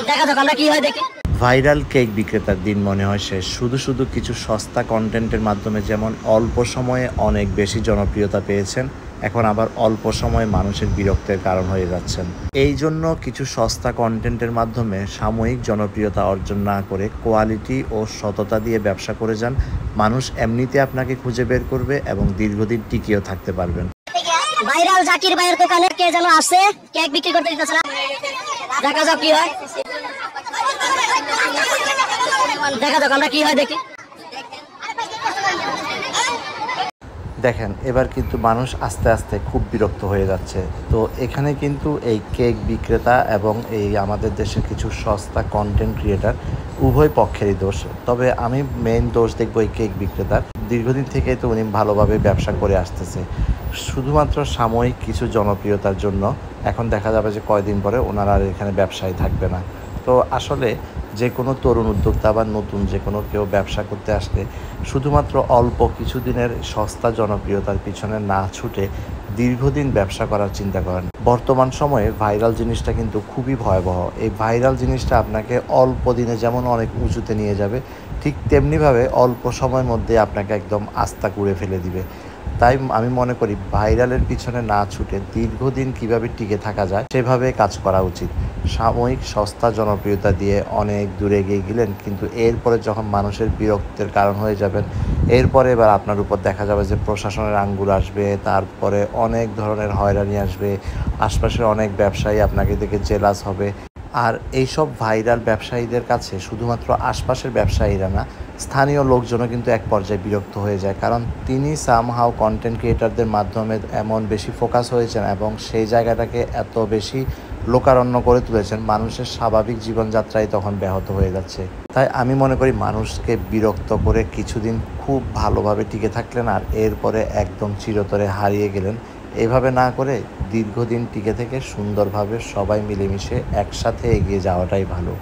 দেখা যাক আমরা কি হয় দেখি। ভাইরাল কেক বিক্রেতার দিন মনে হয় শেষ। শুধু শুধু কিছু সস্তা কন্টেন্টের মাধ্যমে যেমন অল্প সময়ে অনেক বেশি জনপ্রিয়তা পেয়েছেন, এখন আবার অল্প সময়ে মানুষের বিরক্তের কারণ হয়ে যাচ্ছেন। এই জন্য কিছু সস্তা কন্টেন্টের মাধ্যমে সাময়িক জনপ্রিয়তা অর্জন না করে কোয়ালিটি ও সততা দিয়ে ব্যবসা করে যান। মানুষ এমনিতে আপনাকে খুঁজে বের করবে এবং দীর্ঘদিন টিকিয়েও থাকতে পারবেন। ভাইরাল জাকির ভাইয়ের দোকানে কে যেন আসে, কেক বিক্রি করতে দিতেছে না। দেখা যাক কি হয়, দেখা যাক আমরা কি হয় দেখি। দেখেন, এবার কিন্তু মানুষ আস্তে আস্তে খুব বিরক্ত হয়ে যাচ্ছে। তো এখানে কিন্তু এই কেক বিক্রেতা এবং এই আমাদের দেশের কিছু সস্তা কন্টেন্ট ক্রিয়েটার উভয় পক্ষেরই দোষ। তবে আমি মেইন দোষ দেখব এই কেক বিক্রেতার। দীর্ঘদিন থেকেই তো উনি ভালোভাবে ব্যবসা করে আসতেছে। শুধুমাত্র সাময়িক কিছু জনপ্রিয়তার জন্য এখন দেখা যাবে যে কয়দিন পরে ওনারা আর এখানে ব্যবসায় থাকবে না। তো আসলে যে কোনো তরুণ উদ্যোক্তা বা নতুন যে কোনো কেউ ব্যবসা করতে আসলে শুধুমাত্র অল্প কিছুদিনের সস্তা জনপ্রিয়তার পিছনে না ছুটে দীর্ঘদিন ব্যবসা করার চিন্তা করেন। বর্তমান সময়ে ভাইরাল জিনিসটা কিন্তু খুবই ভয়াবহ। এই ভাইরাল জিনিসটা আপনাকে অল্প দিনে যেমন অনেক উঁচুতে নিয়ে যাবে, ঠিক তেমনিভাবে অল্প সময়ের মধ্যে আপনাকে একদম আস্থা করে ফেলে দিবে। তাই আমি মনে করি ভাইরালের পিছনে না ছুটে দীর্ঘদিন কিভাবে টিকে থাকা যায় সেভাবে কাজ করা উচিত। সাময়িক সস্তা জনপ্রিয়তা দিয়ে অনেক দূরে এগিয়ে গেলেন, কিন্তু এরপরে যখন মানুষের বিরক্তের কারণ হয়ে যাবেন, এরপরে এবার আপনার উপর দেখা যাবে যে প্রশাসনের আঙ্গুল আসবে, তারপরে অনেক ধরনের হয়রানি আসবে, আশপাশের অনেক ব্যবসায়ী আপনাকে দেখে জেলাস হবে। আর এইসব ভাইরাল ব্যবসায়ীদের কাছে শুধুমাত্র আশপাশের ব্যবসায়ীরা না, স্থানীয় লোকজনও কিন্তু এক পর্যায়ে বিরক্ত হয়ে যায়। কারণ তিনি সামহাও কন্টেন্ট ক্রিয়েটারদের মাধ্যমে এমন বেশি ফোকাস হয়েছেন এবং সেই জায়গাটাকে এত বেশি লোকারণ্য করে তুলেছেন, মানুষের স্বাভাবিক জীবনযাত্রাই তখন ব্যাহত হয়ে যাচ্ছে। তাই আমি মনে করি মানুষকে বিরক্ত করে কিছুদিন খুব ভালোভাবে টিকে থাকলেন আর এরপরে একদম চিরতরে হারিয়ে গেলেন। এভাবে না করে দীর্ঘদিন টিকে থেকে সুন্দরভাবে সবাই মিলেমিশে একসাথে এগিয়ে যাওয়াটাই ভালো।